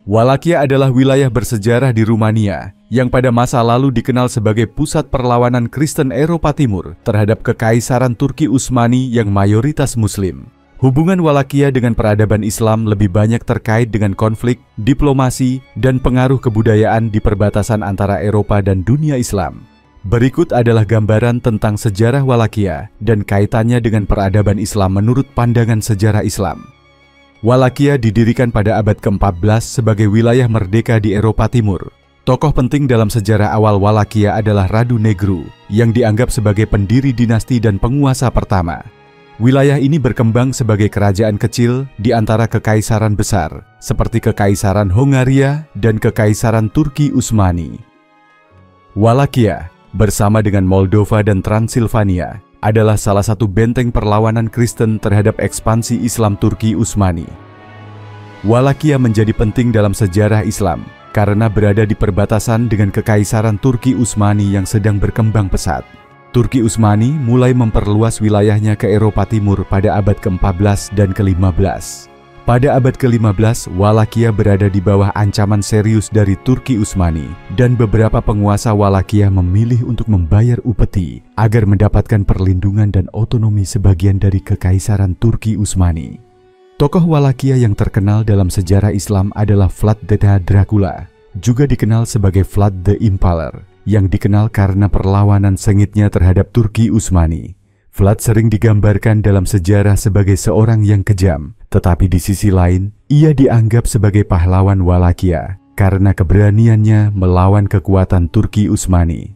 Walakia adalah wilayah bersejarah di Rumania yang pada masa lalu dikenal sebagai pusat perlawanan Kristen Eropa Timur terhadap Kekaisaran Turki Utsmani yang mayoritas Muslim. Hubungan Walakia dengan peradaban Islam lebih banyak terkait dengan konflik, diplomasi, dan pengaruh kebudayaan di perbatasan antara Eropa dan dunia Islam. Berikut adalah gambaran tentang sejarah Walakia dan kaitannya dengan peradaban Islam menurut pandangan sejarah Islam. Walakia didirikan pada abad ke-14 sebagai wilayah merdeka di Eropa Timur. Tokoh penting dalam sejarah awal Walakia adalah Radu Negru, yang dianggap sebagai pendiri dinasti dan penguasa pertama. Wilayah ini berkembang sebagai kerajaan kecil di antara kekaisaran besar, seperti Kekaisaran Hongaria dan Kekaisaran Turki Utsmani. Walakia, bersama dengan Moldova dan Transilvania, adalah salah satu benteng perlawanan Kristen terhadap ekspansi Islam Turki Utsmani. Walakia menjadi penting dalam sejarah Islam karena berada di perbatasan dengan Kekaisaran Turki Utsmani yang sedang berkembang pesat. Turki Utsmani mulai memperluas wilayahnya ke Eropa Timur pada abad ke-14 dan ke-15. Pada abad ke-15, Walakia berada di bawah ancaman serius dari Turki Utsmani, dan beberapa penguasa Walakia memilih untuk membayar upeti agar mendapatkan perlindungan dan otonomi sebagian dari Kekaisaran Turki Utsmani. Tokoh Walakia yang terkenal dalam sejarah Islam adalah Vlad the Dracula, juga dikenal sebagai Vlad the Impaler, yang dikenal karena perlawanan sengitnya terhadap Turki Utsmani. Vlad sering digambarkan dalam sejarah sebagai seorang yang kejam, tetapi di sisi lain, ia dianggap sebagai pahlawan Walakia karena keberaniannya melawan kekuatan Turki Utsmani.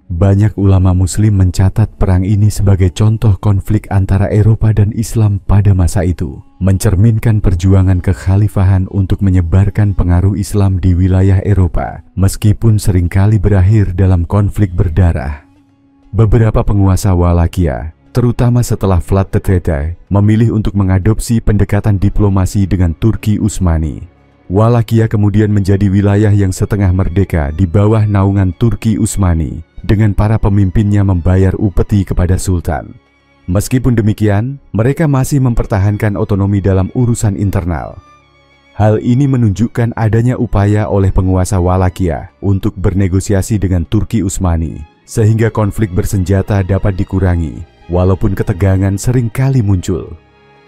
Banyak ulama Muslim mencatat perang ini sebagai contoh konflik antara Eropa dan Islam pada masa itu, mencerminkan perjuangan kekhalifahan untuk menyebarkan pengaruh Islam di wilayah Eropa, meskipun seringkali berakhir dalam konflik berdarah. Beberapa penguasa Walakia, terutama setelah Vlad the memilih untuk mengadopsi pendekatan diplomasi dengan Turki Utsmani. Walakia kemudian menjadi wilayah yang setengah merdeka di bawah naungan Turki Utsmani, dengan para pemimpinnya membayar upeti kepada Sultan. Meskipun demikian, mereka masih mempertahankan otonomi dalam urusan internal. Hal ini menunjukkan adanya upaya oleh penguasa Walakia untuk bernegosiasi dengan Turki Utsmani, sehingga konflik bersenjata dapat dikurangi, walaupun ketegangan sering kali muncul.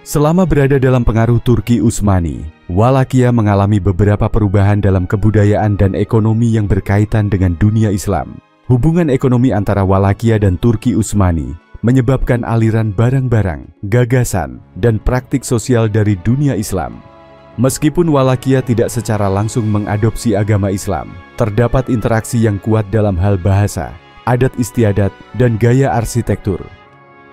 Selama berada dalam pengaruh Turki Utsmani, Walakia mengalami beberapa perubahan dalam kebudayaan dan ekonomi yang berkaitan dengan dunia Islam. Hubungan ekonomi antara Walakia dan Turki Utsmani menyebabkan aliran barang-barang, gagasan, dan praktik sosial dari dunia Islam. Meskipun Walakia tidak secara langsung mengadopsi agama Islam, terdapat interaksi yang kuat dalam hal bahasa, adat istiadat, dan gaya arsitektur.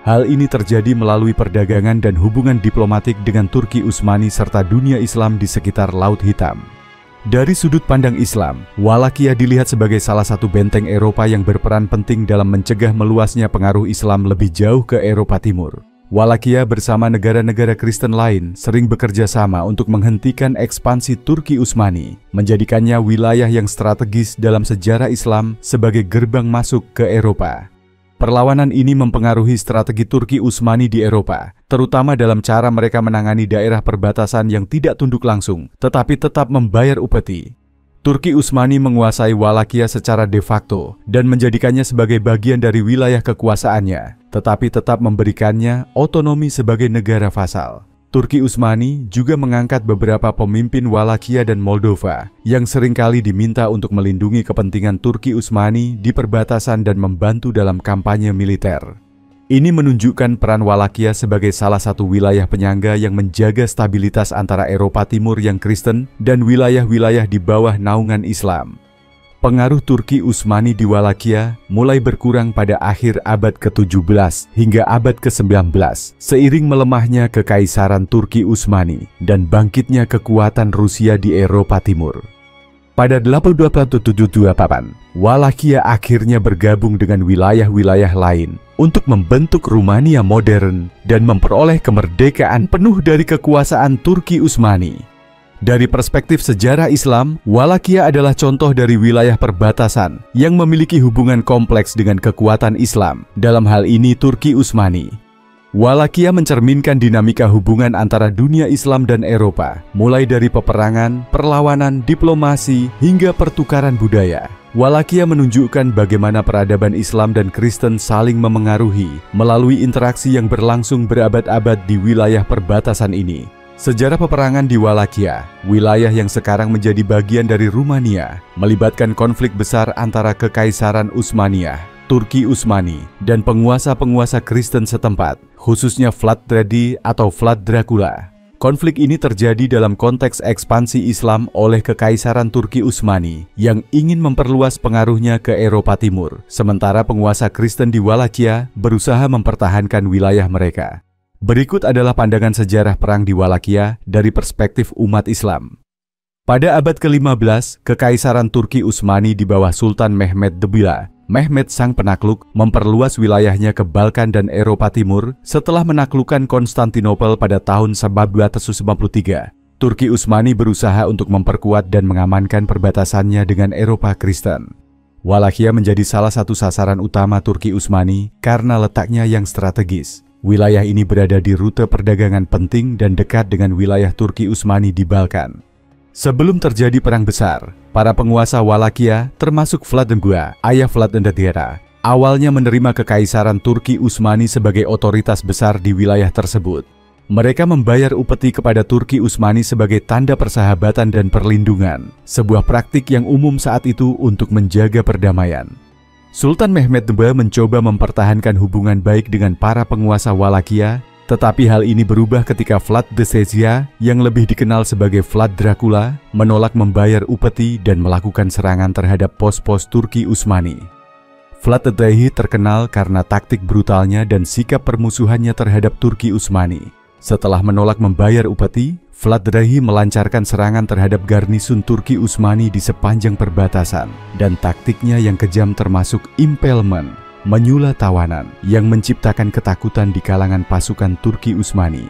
Hal ini terjadi melalui perdagangan dan hubungan diplomatik dengan Turki Utsmani serta dunia Islam di sekitar Laut Hitam. Dari sudut pandang Islam, Walakia dilihat sebagai salah satu benteng Eropa yang berperan penting dalam mencegah meluasnya pengaruh Islam lebih jauh ke Eropa Timur. Walakia bersama negara-negara Kristen lain sering bekerja sama untuk menghentikan ekspansi Turki Utsmani, menjadikannya wilayah yang strategis dalam sejarah Islam sebagai gerbang masuk ke Eropa. Perlawanan ini mempengaruhi strategi Turki Utsmani di Eropa, terutama dalam cara mereka menangani daerah perbatasan yang tidak tunduk langsung, tetapi tetap membayar upeti. Turki Utsmani menguasai Walakia secara de facto dan menjadikannya sebagai bagian dari wilayah kekuasaannya, tetapi tetap memberikannya otonomi sebagai negara vasal. Turki Utsmani juga mengangkat beberapa pemimpin Walakia dan Moldova yang seringkali diminta untuk melindungi kepentingan Turki Utsmani di perbatasan dan membantu dalam kampanye militer. Ini menunjukkan peran Walakia sebagai salah satu wilayah penyangga yang menjaga stabilitas antara Eropa Timur yang Kristen dan wilayah-wilayah di bawah naungan Islam. Pengaruh Turki Utsmani di Walakia mulai berkurang pada akhir abad ke-17 hingga abad ke-19 seiring melemahnya Kekaisaran Turki Utsmani dan bangkitnya kekuatan Rusia di Eropa Timur. Pada 1878, Walakia akhirnya bergabung dengan wilayah-wilayah lain untuk membentuk Rumania modern dan memperoleh kemerdekaan penuh dari kekuasaan Turki Utsmani. Dari perspektif sejarah Islam, Walakia adalah contoh dari wilayah perbatasan yang memiliki hubungan kompleks dengan kekuatan Islam, dalam hal ini Turki Utsmani. Wallachia mencerminkan dinamika hubungan antara dunia Islam dan Eropa, mulai dari peperangan, perlawanan, diplomasi, hingga pertukaran budaya. Wallachia menunjukkan bagaimana peradaban Islam dan Kristen saling memengaruhi melalui interaksi yang berlangsung berabad-abad di wilayah perbatasan ini. Sejarah peperangan di Wallachia, wilayah yang sekarang menjadi bagian dari Rumania, melibatkan konflik besar antara Kekaisaran Utsmaniyah, Turki Utsmani, dan penguasa-penguasa Kristen setempat, khususnya Vlad III atau Vlad Dracula. Konflik ini terjadi dalam konteks ekspansi Islam oleh Kekaisaran Turki Utsmani yang ingin memperluas pengaruhnya ke Eropa Timur, sementara penguasa Kristen di Wallachia berusaha mempertahankan wilayah mereka. Berikut adalah pandangan sejarah perang di Wallachia dari perspektif umat Islam. Pada abad ke-15, Kekaisaran Turki Utsmani di bawah Sultan Mehmed II, Mehmed Sang Penakluk, memperluas wilayahnya ke Balkan dan Eropa Timur setelah menaklukkan Konstantinopel pada tahun 1453. Turki Utsmani berusaha untuk memperkuat dan mengamankan perbatasannya dengan Eropa Kristen. Wallachia menjadi salah satu sasaran utama Turki Utsmani karena letaknya yang strategis. Wilayah ini berada di rute perdagangan penting dan dekat dengan wilayah Turki Utsmani di Balkan. Sebelum terjadi perang besar, para penguasa Wallachia, termasuk Vlad II, ayah Vlad III, awalnya menerima Kekaisaran Turki Utsmani sebagai otoritas besar di wilayah tersebut. Mereka membayar upeti kepada Turki Utsmani sebagai tanda persahabatan dan perlindungan, sebuah praktik yang umum saat itu untuk menjaga perdamaian. Sultan Mehmed II mencoba mempertahankan hubungan baik dengan para penguasa Wallachia, tetapi hal ini berubah ketika Vlad the Sezia, yang lebih dikenal sebagai Vlad Dracula, menolak membayar upeti dan melakukan serangan terhadap pos-pos Turki Utsmani. Vlad III terkenal karena taktik brutalnya dan sikap permusuhannya terhadap Turki Utsmani. Setelah menolak membayar upeti, Vlad III melancarkan serangan terhadap garnisun Turki Utsmani di sepanjang perbatasan, dan taktiknya yang kejam termasuk impalement, menyula tawanan, yang menciptakan ketakutan di kalangan pasukan Turki Utsmani.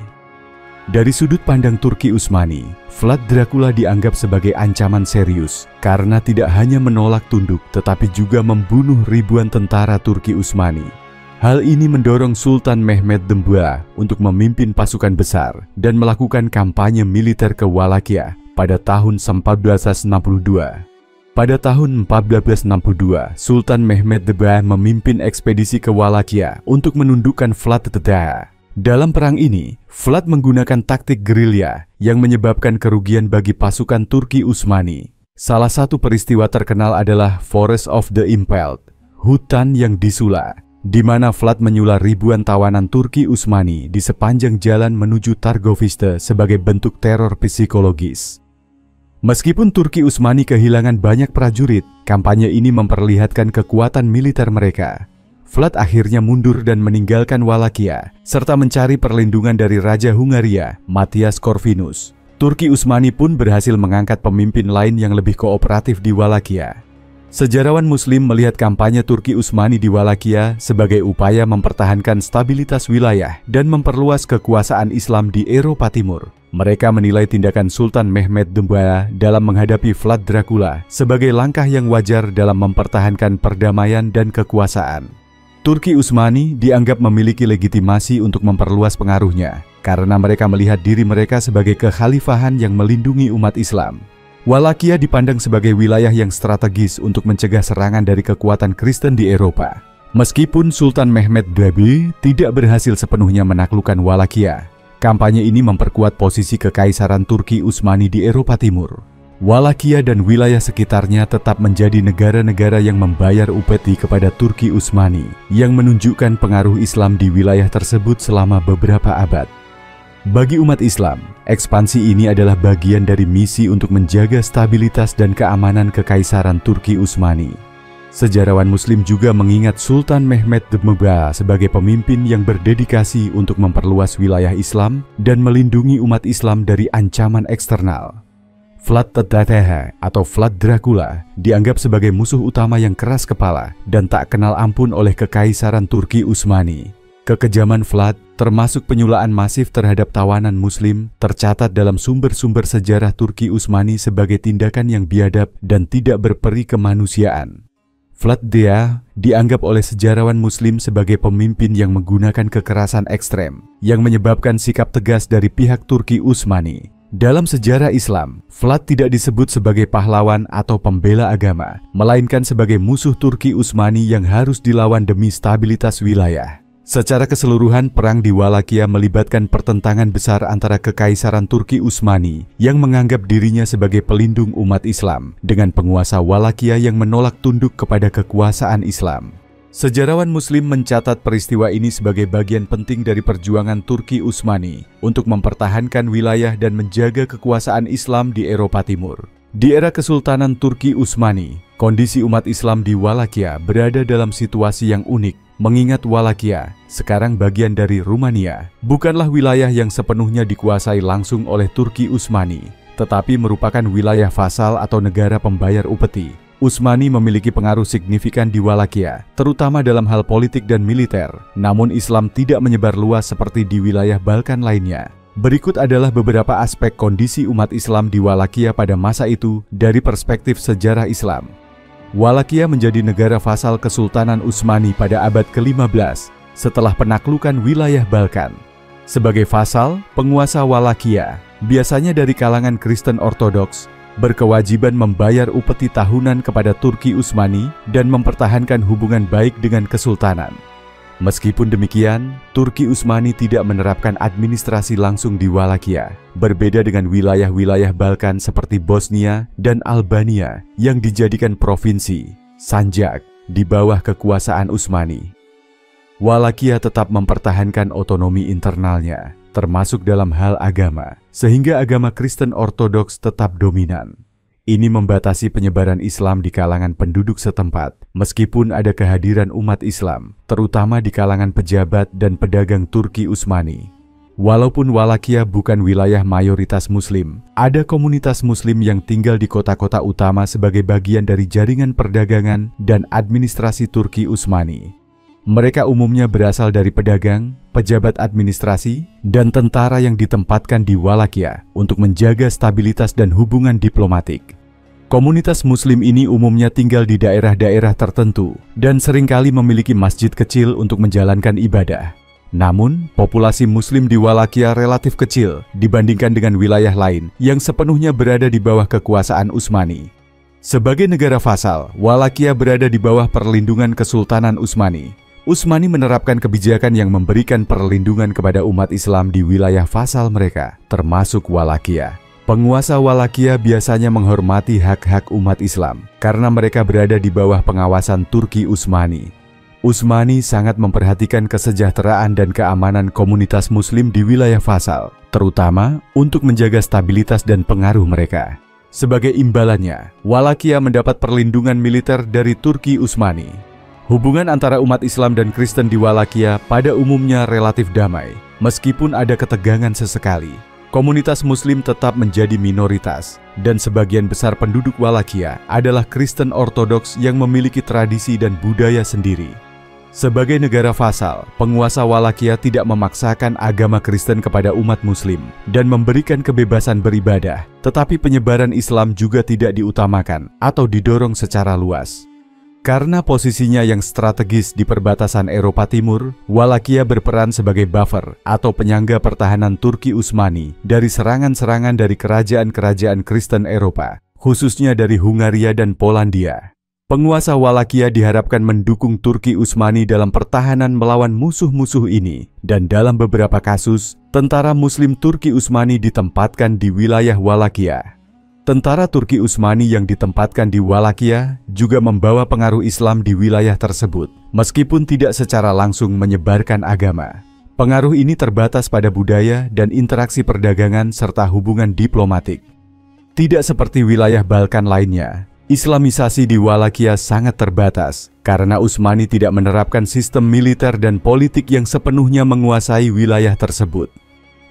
Dari sudut pandang Turki Utsmani, Vlad Dracula dianggap sebagai ancaman serius karena tidak hanya menolak tunduk tetapi juga membunuh ribuan tentara Turki Utsmani. Hal ini mendorong Sultan Mehmed II untuk memimpin pasukan besar dan melakukan kampanye militer ke Wallachia pada tahun 1462. Pada tahun 1462, Sultan Mehmed II memimpin ekspedisi ke Wallachia untuk menundukkan Vlad III. Dalam perang ini, Vlad menggunakan taktik gerilya yang menyebabkan kerugian bagi pasukan Turki Utsmani. Salah satu peristiwa terkenal adalah Forest of the Impaled, hutan yang disula, di mana Vlad menyula ribuan tawanan Turki Utsmani di sepanjang jalan menuju Targoviste sebagai bentuk teror psikologis. Meskipun Turki Utsmani kehilangan banyak prajurit, kampanye ini memperlihatkan kekuatan militer mereka. Vlad akhirnya mundur dan meninggalkan Wallachia, serta mencari perlindungan dari Raja Hungaria, Matthias Corvinus. Turki Utsmani pun berhasil mengangkat pemimpin lain yang lebih kooperatif di Wallachia. Sejarawan Muslim melihat kampanye Turki Utsmani di Wallachia sebagai upaya mempertahankan stabilitas wilayah dan memperluas kekuasaan Islam di Eropa Timur. Mereka menilai tindakan Sultan Mehmed II dalam menghadapi Vlad Dracula sebagai langkah yang wajar dalam mempertahankan perdamaian dan kekuasaan. Turki Utsmani dianggap memiliki legitimasi untuk memperluas pengaruhnya karena mereka melihat diri mereka sebagai kekhalifahan yang melindungi umat Islam. Wallachia dipandang sebagai wilayah yang strategis untuk mencegah serangan dari kekuatan Kristen di Eropa. Meskipun Sultan Mehmed II tidak berhasil sepenuhnya menaklukkan Wallachia, kampanye ini memperkuat posisi Kekaisaran Turki Utsmani di Eropa Timur. Wallachia dan wilayah sekitarnya tetap menjadi negara-negara yang membayar upeti kepada Turki Utsmani, yang menunjukkan pengaruh Islam di wilayah tersebut selama beberapa abad. Bagi umat Islam, ekspansi ini adalah bagian dari misi untuk menjaga stabilitas dan keamanan Kekaisaran Turki Utsmani. Sejarawan Muslim juga mengingat Sultan Mehmed II sebagai pemimpin yang berdedikasi untuk memperluas wilayah Islam dan melindungi umat Islam dari ancaman eksternal. Vlad III atau Vlad Dracula dianggap sebagai musuh utama yang keras kepala dan tak kenal ampun oleh Kekaisaran Turki Utsmani. Kekejaman Vlad, termasuk penyulaan masif terhadap tawanan Muslim, tercatat dalam sumber-sumber sejarah Turki Utsmani sebagai tindakan yang biadab dan tidak berperi kemanusiaan. Vlad Dea dianggap oleh sejarawan Muslim sebagai pemimpin yang menggunakan kekerasan ekstrem yang menyebabkan sikap tegas dari pihak Turki Utsmani. Dalam sejarah Islam, Vlad tidak disebut sebagai pahlawan atau pembela agama, melainkan sebagai musuh Turki Utsmani yang harus dilawan demi stabilitas wilayah. Secara keseluruhan, perang di Wallachia melibatkan pertentangan besar antara Kekaisaran Turki Utsmani yang menganggap dirinya sebagai pelindung umat Islam dengan penguasa Wallachia yang menolak tunduk kepada kekuasaan Islam. Sejarawan Muslim mencatat peristiwa ini sebagai bagian penting dari perjuangan Turki Utsmani untuk mempertahankan wilayah dan menjaga kekuasaan Islam di Eropa Timur. Di era Kesultanan Turki Utsmani, kondisi umat Islam di Wallachia berada dalam situasi yang unik. Mengingat Wallachia, sekarang bagian dari Rumania, bukanlah wilayah yang sepenuhnya dikuasai langsung oleh Turki Utsmani, tetapi merupakan wilayah vasal atau negara pembayar upeti. Utsmani memiliki pengaruh signifikan di Wallachia, terutama dalam hal politik dan militer, namun Islam tidak menyebar luas seperti di wilayah Balkan lainnya. Berikut adalah beberapa aspek kondisi umat Islam di Wallachia pada masa itu dari perspektif sejarah Islam. Wallachia menjadi negara vasal Kesultanan Utsmani pada abad ke-15 setelah penaklukan wilayah Balkan. Sebagai vasal, penguasa Wallachia, biasanya dari kalangan Kristen Ortodoks, berkewajiban membayar upeti tahunan kepada Turki Utsmani dan mempertahankan hubungan baik dengan kesultanan. Meskipun demikian, Turki Utsmani tidak menerapkan administrasi langsung di Wallachia, berbeda dengan wilayah-wilayah Balkan seperti Bosnia dan Albania yang dijadikan provinsi, sanjak, di bawah kekuasaan Utsmani. Wallachia tetap mempertahankan otonomi internalnya, termasuk dalam hal agama, sehingga agama Kristen Ortodoks tetap dominan. Ini membatasi penyebaran Islam di kalangan penduduk setempat, meskipun ada kehadiran umat Islam, terutama di kalangan pejabat dan pedagang Turki Utsmani. Walaupun Wallachia bukan wilayah mayoritas Muslim, ada komunitas Muslim yang tinggal di kota-kota utama sebagai bagian dari jaringan perdagangan dan administrasi Turki Utsmani. Mereka umumnya berasal dari pedagang, pejabat administrasi, dan tentara yang ditempatkan di Wallachia untuk menjaga stabilitas dan hubungan diplomatik. Komunitas Muslim ini umumnya tinggal di daerah-daerah tertentu dan seringkali memiliki masjid kecil untuk menjalankan ibadah. Namun, populasi Muslim di Wallachia relatif kecil dibandingkan dengan wilayah lain yang sepenuhnya berada di bawah kekuasaan Utsmani. Sebagai negara vasal, Wallachia berada di bawah perlindungan Kesultanan Utsmani. Utsmani menerapkan kebijakan yang memberikan perlindungan kepada umat Islam di wilayah vasal mereka, termasuk Wallachia. Penguasa Wallachia biasanya menghormati hak-hak umat Islam karena mereka berada di bawah pengawasan Turki Utsmani. Utsmani sangat memperhatikan kesejahteraan dan keamanan komunitas Muslim di wilayah vasal, terutama untuk menjaga stabilitas dan pengaruh mereka. Sebagai imbalannya, Wallachia mendapat perlindungan militer dari Turki Utsmani. Hubungan antara umat Islam dan Kristen di Wallachia pada umumnya relatif damai, meskipun ada ketegangan sesekali. Komunitas Muslim tetap menjadi minoritas, dan sebagian besar penduduk Wallachia adalah Kristen Ortodoks yang memiliki tradisi dan budaya sendiri. Sebagai negara vasal, penguasa Wallachia tidak memaksakan agama Kristen kepada umat Muslim dan memberikan kebebasan beribadah, tetapi penyebaran Islam juga tidak diutamakan atau didorong secara luas. Karena posisinya yang strategis di perbatasan Eropa Timur, Wallachia berperan sebagai buffer atau penyangga pertahanan Turki Utsmani dari serangan-serangan dari kerajaan-kerajaan Kristen Eropa, khususnya dari Hungaria dan Polandia. Penguasa Wallachia diharapkan mendukung Turki Utsmani dalam pertahanan melawan musuh-musuh ini, dan dalam beberapa kasus, tentara Muslim Turki Utsmani ditempatkan di wilayah Wallachia. Tentara Turki Utsmani yang ditempatkan di Wallachia juga membawa pengaruh Islam di wilayah tersebut, meskipun tidak secara langsung menyebarkan agama. Pengaruh ini terbatas pada budaya dan interaksi perdagangan serta hubungan diplomatik. Tidak seperti wilayah Balkan lainnya, Islamisasi di Wallachia sangat terbatas karena Utsmani tidak menerapkan sistem militer dan politik yang sepenuhnya menguasai wilayah tersebut.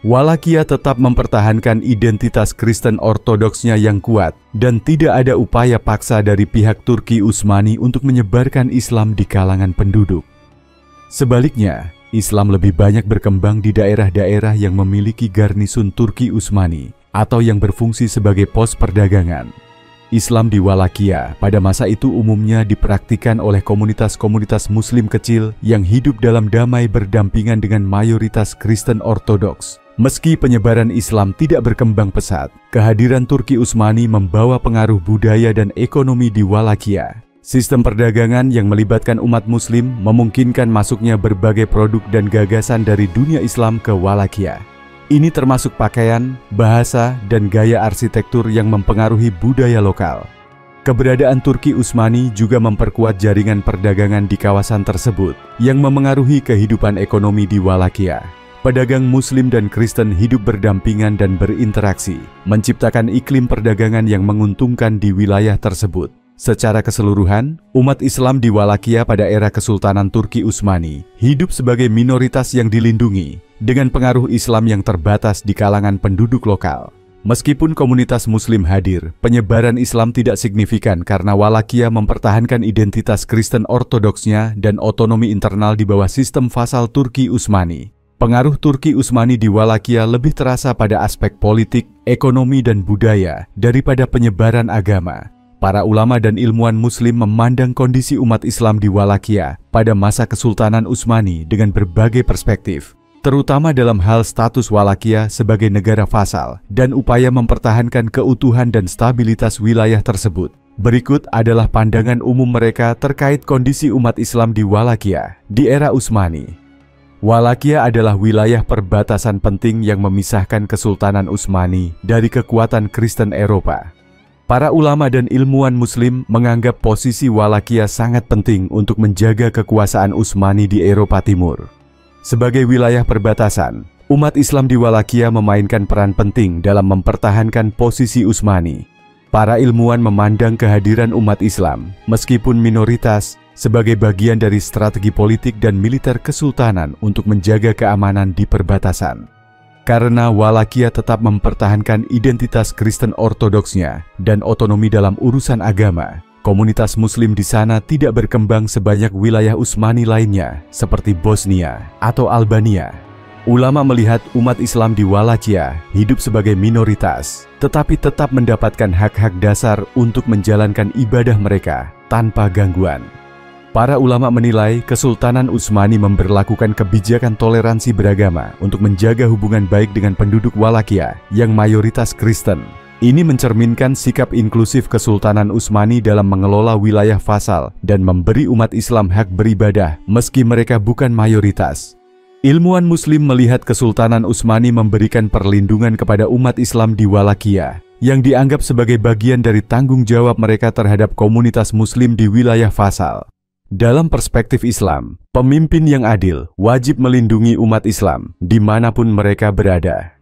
Wallachia tetap mempertahankan identitas Kristen Ortodoksnya yang kuat dan tidak ada upaya paksa dari pihak Turki Utsmani untuk menyebarkan Islam di kalangan penduduk. Sebaliknya, Islam lebih banyak berkembang di daerah-daerah yang memiliki garnisun Turki Utsmani atau yang berfungsi sebagai pos perdagangan. Islam di Walakia pada masa itu umumnya dipraktikkan oleh komunitas-komunitas Muslim kecil yang hidup dalam damai berdampingan dengan mayoritas Kristen Ortodoks. Meski penyebaran Islam tidak berkembang pesat, kehadiran Turki Utsmani membawa pengaruh budaya dan ekonomi di Walakia. Sistem perdagangan yang melibatkan umat Muslim memungkinkan masuknya berbagai produk dan gagasan dari dunia Islam ke Walakia. Ini termasuk pakaian, bahasa, dan gaya arsitektur yang mempengaruhi budaya lokal. Keberadaan Turki Utsmani juga memperkuat jaringan perdagangan di kawasan tersebut yang memengaruhi kehidupan ekonomi di Walakia. Pedagang Muslim dan Kristen hidup berdampingan dan berinteraksi, menciptakan iklim perdagangan yang menguntungkan di wilayah tersebut. Secara keseluruhan, umat Islam di Walakia pada era Kesultanan Turki Utsmani hidup sebagai minoritas yang dilindungi dengan pengaruh Islam yang terbatas di kalangan penduduk lokal. Meskipun komunitas Muslim hadir, penyebaran Islam tidak signifikan karena Walakia mempertahankan identitas Kristen Ortodoksnya dan otonomi internal di bawah sistem vasal Turki Utsmani. Pengaruh Turki Utsmani di Walakia lebih terasa pada aspek politik, ekonomi, dan budaya daripada penyebaran agama. Para ulama dan ilmuwan Muslim memandang kondisi umat Islam di Walakia pada masa Kesultanan Utsmani dengan berbagai perspektif, terutama dalam hal status Walakia sebagai negara vasal dan upaya mempertahankan keutuhan dan stabilitas wilayah tersebut. Berikut adalah pandangan umum mereka terkait kondisi umat Islam di Walakia di era Utsmani. Walakia adalah wilayah perbatasan penting yang memisahkan Kesultanan Utsmani dari kekuatan Kristen Eropa. Para ulama dan ilmuwan Muslim menganggap posisi Walakia sangat penting untuk menjaga kekuasaan Utsmani di Eropa Timur. Sebagai wilayah perbatasan, umat Islam di Walakia memainkan peran penting dalam mempertahankan posisi Utsmani. Para ilmuwan memandang kehadiran umat Islam, meskipun minoritas, sebagai bagian dari strategi politik dan militer kesultanan untuk menjaga keamanan di perbatasan. Karena Walakia tetap mempertahankan identitas Kristen Ortodoksnya dan otonomi dalam urusan agama, komunitas Muslim di sana tidak berkembang sebanyak wilayah Utsmani lainnya seperti Bosnia atau Albania. Ulama melihat umat Islam di Walakia hidup sebagai minoritas, tetapi tetap mendapatkan hak-hak dasar untuk menjalankan ibadah mereka tanpa gangguan. Para ulama menilai Kesultanan Utsmani memberlakukan kebijakan toleransi beragama untuk menjaga hubungan baik dengan penduduk Walakia yang mayoritas Kristen. Ini mencerminkan sikap inklusif Kesultanan Utsmani dalam mengelola wilayah vasal dan memberi umat Islam hak beribadah meski mereka bukan mayoritas. Ilmuwan Muslim melihat Kesultanan Utsmani memberikan perlindungan kepada umat Islam di Walakia yang dianggap sebagai bagian dari tanggung jawab mereka terhadap komunitas Muslim di wilayah vasal. Dalam perspektif Islam, pemimpin yang adil wajib melindungi umat Islam dimanapun mereka berada.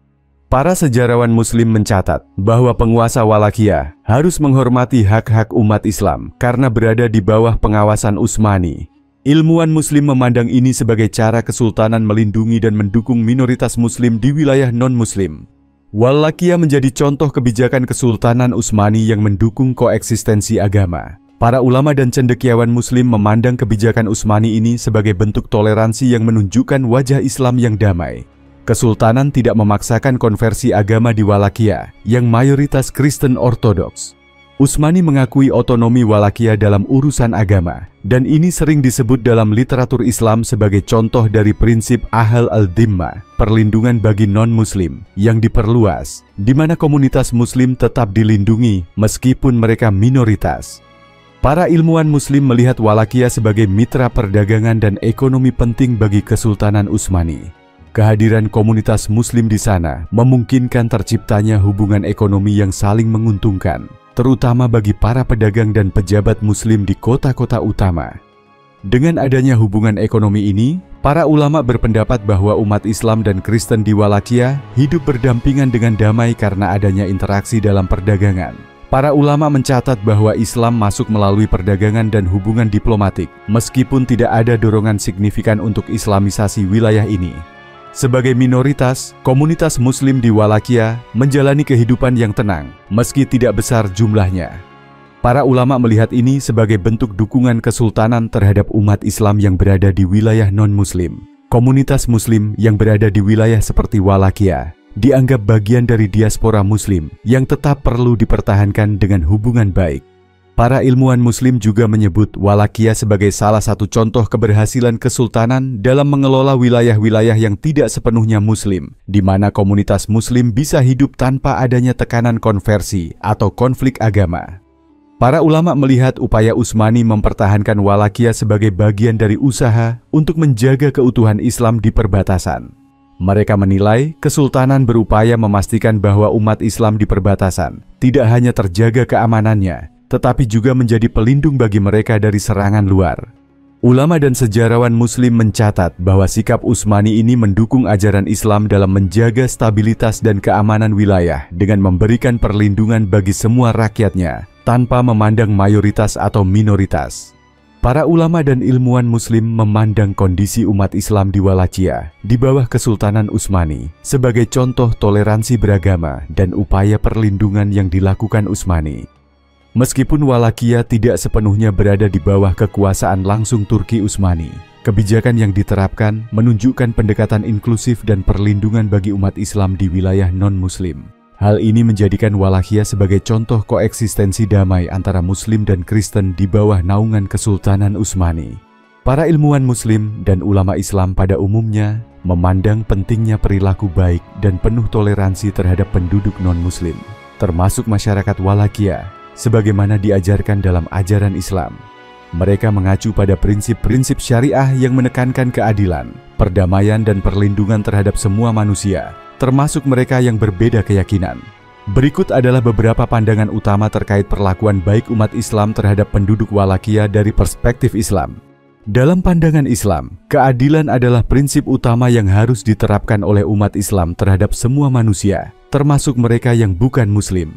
Para sejarawan Muslim mencatat bahwa penguasa Walakia harus menghormati hak-hak umat Islam karena berada di bawah pengawasan Utsmani. Ilmuwan Muslim memandang ini sebagai cara Kesultanan melindungi dan mendukung minoritas Muslim di wilayah non-Muslim. Walakia menjadi contoh kebijakan Kesultanan Utsmani yang mendukung koeksistensi agama. Para ulama dan cendekiawan Muslim memandang kebijakan Utsmani ini sebagai bentuk toleransi yang menunjukkan wajah Islam yang damai. Kesultanan tidak memaksakan konversi agama di Walakia yang mayoritas Kristen Ortodoks. Utsmani mengakui otonomi Walakia dalam urusan agama, dan ini sering disebut dalam literatur Islam sebagai contoh dari prinsip Ahl al-Dhimma, perlindungan bagi non-Muslim yang diperluas, di mana komunitas Muslim tetap dilindungi meskipun mereka minoritas. Para ilmuwan Muslim melihat Walakia sebagai mitra perdagangan dan ekonomi penting bagi Kesultanan Utsmani. Kehadiran komunitas Muslim di sana memungkinkan terciptanya hubungan ekonomi yang saling menguntungkan, terutama bagi para pedagang dan pejabat Muslim di kota-kota utama. Dengan adanya hubungan ekonomi ini, para ulama berpendapat bahwa umat Islam dan Kristen di Walakia hidup berdampingan dengan damai karena adanya interaksi dalam perdagangan. Para ulama mencatat bahwa Islam masuk melalui perdagangan dan hubungan diplomatik, meskipun tidak ada dorongan signifikan untuk Islamisasi wilayah ini. Sebagai minoritas, komunitas Muslim di Walakia menjalani kehidupan yang tenang, meski tidak besar jumlahnya. Para ulama melihat ini sebagai bentuk dukungan Kesultanan terhadap umat Islam yang berada di wilayah non-Muslim. Komunitas Muslim yang berada di wilayah seperti Walakia dianggap bagian dari diaspora Muslim yang tetap perlu dipertahankan dengan hubungan baik. Para ilmuwan Muslim juga menyebut Walakia sebagai salah satu contoh keberhasilan kesultanan dalam mengelola wilayah-wilayah yang tidak sepenuhnya Muslim, di mana komunitas Muslim bisa hidup tanpa adanya tekanan konversi atau konflik agama. Para ulama melihat upaya Utsmani mempertahankan Walakia sebagai bagian dari usaha untuk menjaga keutuhan Islam di perbatasan. Mereka menilai kesultanan berupaya memastikan bahwa umat Islam di perbatasan tidak hanya terjaga keamanannya, tetapi juga menjadi pelindung bagi mereka dari serangan luar. Ulama dan sejarawan Muslim mencatat bahwa sikap Utsmani ini mendukung ajaran Islam dalam menjaga stabilitas dan keamanan wilayah dengan memberikan perlindungan bagi semua rakyatnya, tanpa memandang mayoritas atau minoritas. Para ulama dan ilmuwan Muslim memandang kondisi umat Islam di Wallachia di bawah Kesultanan Utsmani sebagai contoh toleransi beragama dan upaya perlindungan yang dilakukan Utsmani. Meskipun Wallachia tidak sepenuhnya berada di bawah kekuasaan langsung Turki Utsmani, kebijakan yang diterapkan menunjukkan pendekatan inklusif dan perlindungan bagi umat Islam di wilayah non-Muslim. Hal ini menjadikan Wallachia sebagai contoh koeksistensi damai antara Muslim dan Kristen di bawah naungan Kesultanan Utsmani. Para ilmuwan Muslim dan ulama Islam pada umumnya memandang pentingnya perilaku baik dan penuh toleransi terhadap penduduk non-Muslim, termasuk masyarakat Wallachia, sebagaimana diajarkan dalam ajaran Islam. Mereka mengacu pada prinsip-prinsip syariah yang menekankan keadilan, perdamaian dan perlindungan terhadap semua manusia, termasuk mereka yang berbeda keyakinan. Berikut adalah beberapa pandangan utama terkait perlakuan baik umat Islam terhadap penduduk Wallachia dari perspektif Islam. Dalam pandangan Islam, keadilan adalah prinsip utama yang harus diterapkan oleh umat Islam terhadap semua manusia, termasuk mereka yang bukan Muslim.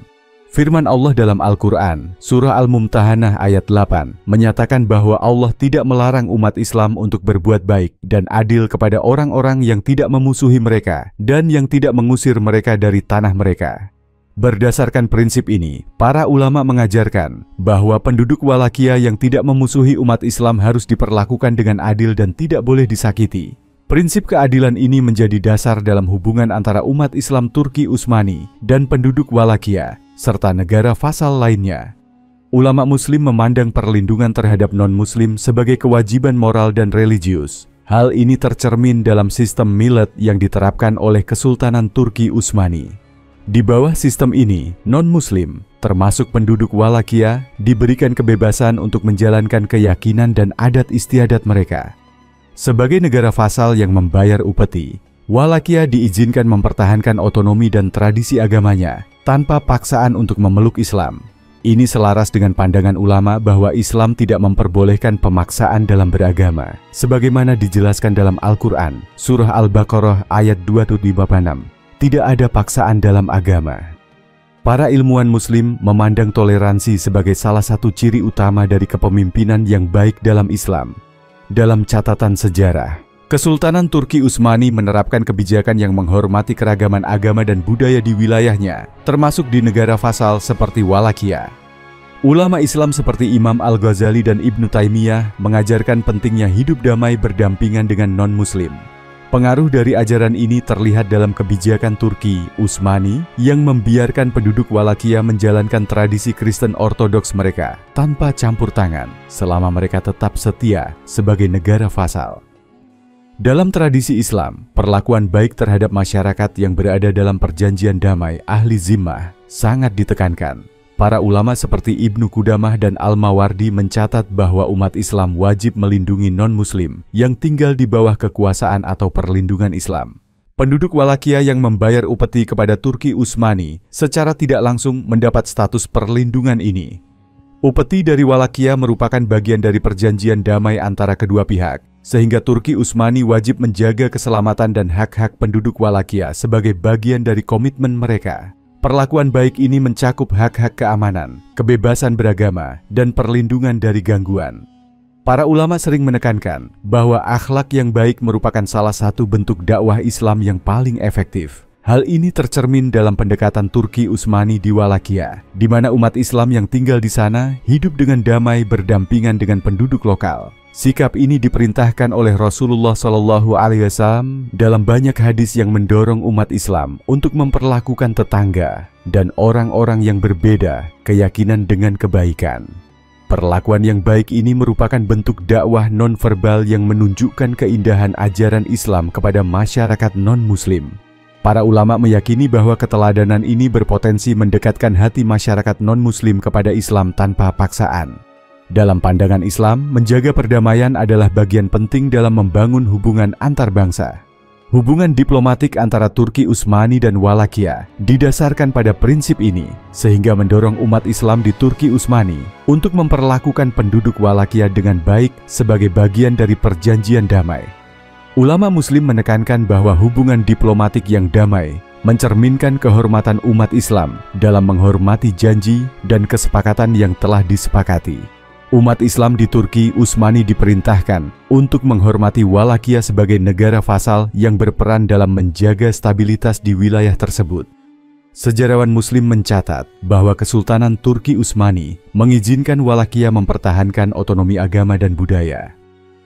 Firman Allah dalam Al-Quran, Surah Al-Mumtahanah ayat 8, menyatakan bahwa Allah tidak melarang umat Islam untuk berbuat baik dan adil kepada orang-orang yang tidak memusuhi mereka dan yang tidak mengusir mereka dari tanah mereka. Berdasarkan prinsip ini, para ulama mengajarkan bahwa penduduk Wallachia yang tidak memusuhi umat Islam harus diperlakukan dengan adil dan tidak boleh disakiti. Prinsip keadilan ini menjadi dasar dalam hubungan antara umat Islam Turki Utsmani dan penduduk Wallachia, serta negara vasal lainnya. Ulama Muslim memandang perlindungan terhadap non-Muslim sebagai kewajiban moral dan religius. Hal ini tercermin dalam sistem milad yang diterapkan oleh Kesultanan Turki Utsmani. Di bawah sistem ini, non-Muslim, termasuk penduduk Wallachia, diberikan kebebasan untuk menjalankan keyakinan dan adat istiadat mereka. Sebagai negara vasal yang membayar upeti, Wallachia diizinkan mempertahankan otonomi dan tradisi agamanya tanpa paksaan untuk memeluk Islam. Ini selaras dengan pandangan ulama bahwa Islam tidak memperbolehkan pemaksaan dalam beragama, sebagaimana dijelaskan dalam Al-Quran, Surah Al-Baqarah ayat 256. Tidak ada paksaan dalam agama. Para ilmuwan Muslim memandang toleransi sebagai salah satu ciri utama dari kepemimpinan yang baik dalam Islam. Dalam catatan sejarah, Kesultanan Turki Utsmani menerapkan kebijakan yang menghormati keragaman agama dan budaya di wilayahnya, termasuk di negara vasal seperti Wallachia. Ulama Islam seperti Imam Al-Ghazali dan Ibnu Taimiyah mengajarkan pentingnya hidup damai berdampingan dengan non-Muslim. Pengaruh dari ajaran ini terlihat dalam kebijakan Turki Utsmani yang membiarkan penduduk Wallachia menjalankan tradisi Kristen Ortodoks mereka tanpa campur tangan selama mereka tetap setia sebagai negara vasal. Dalam tradisi Islam, perlakuan baik terhadap masyarakat yang berada dalam perjanjian damai ahli zimmah sangat ditekankan. Para ulama seperti Ibnu Qudamah dan Al-Mawardi mencatat bahwa umat Islam wajib melindungi non-Muslim yang tinggal di bawah kekuasaan atau perlindungan Islam. Penduduk Wallachia yang membayar upeti kepada Turki Utsmani secara tidak langsung mendapat status perlindungan ini. Upeti dari Wallachia merupakan bagian dari perjanjian damai antara kedua pihak, sehingga Turki Utsmani wajib menjaga keselamatan dan hak-hak penduduk Wallachia sebagai bagian dari komitmen mereka. Perlakuan baik ini mencakup hak-hak keamanan, kebebasan beragama, dan perlindungan dari gangguan. Para ulama sering menekankan bahwa akhlak yang baik merupakan salah satu bentuk dakwah Islam yang paling efektif. Hal ini tercermin dalam pendekatan Turki Utsmani di Walakia, di mana umat Islam yang tinggal di sana hidup dengan damai berdampingan dengan penduduk lokal. Sikap ini diperintahkan oleh Rasulullah SAW dalam banyak hadis yang mendorong umat Islam untuk memperlakukan tetangga dan orang-orang yang berbeda keyakinan dengan kebaikan. Perlakuan yang baik ini merupakan bentuk dakwah non-verbal yang menunjukkan keindahan ajaran Islam kepada masyarakat non-Muslim. Para ulama meyakini bahwa keteladanan ini berpotensi mendekatkan hati masyarakat non-Muslim kepada Islam tanpa paksaan. Dalam pandangan Islam, menjaga perdamaian adalah bagian penting dalam membangun hubungan antar bangsa. Hubungan diplomatik antara Turki Utsmani dan Walakia didasarkan pada prinsip ini, sehingga mendorong umat Islam di Turki Utsmani untuk memperlakukan penduduk Walakia dengan baik sebagai bagian dari perjanjian damai. Ulama Muslim menekankan bahwa hubungan diplomatik yang damai mencerminkan kehormatan umat Islam dalam menghormati janji dan kesepakatan yang telah disepakati. Umat Islam di Turki Utsmani diperintahkan untuk menghormati Walakia sebagai negara vasal yang berperan dalam menjaga stabilitas di wilayah tersebut. Sejarawan Muslim mencatat bahwa Kesultanan Turki Utsmani mengizinkan Walakia mempertahankan otonomi agama dan budaya.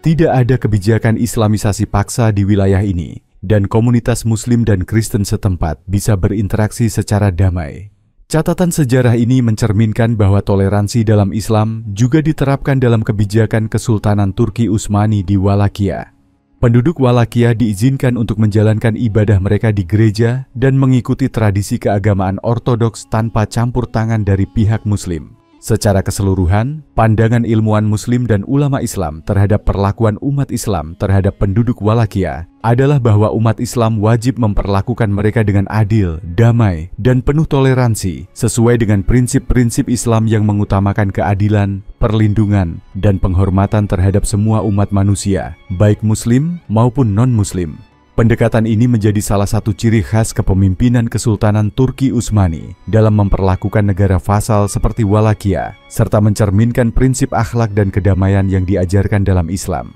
Tidak ada kebijakan Islamisasi paksa di wilayah ini, dan komunitas Muslim dan Kristen setempat bisa berinteraksi secara damai. Catatan sejarah ini mencerminkan bahwa toleransi dalam Islam juga diterapkan dalam kebijakan Kesultanan Turki Utsmani di Walakia. Penduduk Walakia diizinkan untuk menjalankan ibadah mereka di gereja dan mengikuti tradisi keagamaan ortodoks tanpa campur tangan dari pihak Muslim. Secara keseluruhan, pandangan ilmuwan Muslim dan ulama Islam terhadap perlakuan umat Islam terhadap penduduk Walakia adalah bahwa umat Islam wajib memperlakukan mereka dengan adil, damai, dan penuh toleransi sesuai dengan prinsip-prinsip Islam yang mengutamakan keadilan, perlindungan, dan penghormatan terhadap semua umat manusia, baik Muslim maupun non-Muslim. Pendekatan ini menjadi salah satu ciri khas kepemimpinan Kesultanan Turki Utsmani dalam memperlakukan negara vasal seperti Walakia, serta mencerminkan prinsip akhlak dan kedamaian yang diajarkan dalam Islam.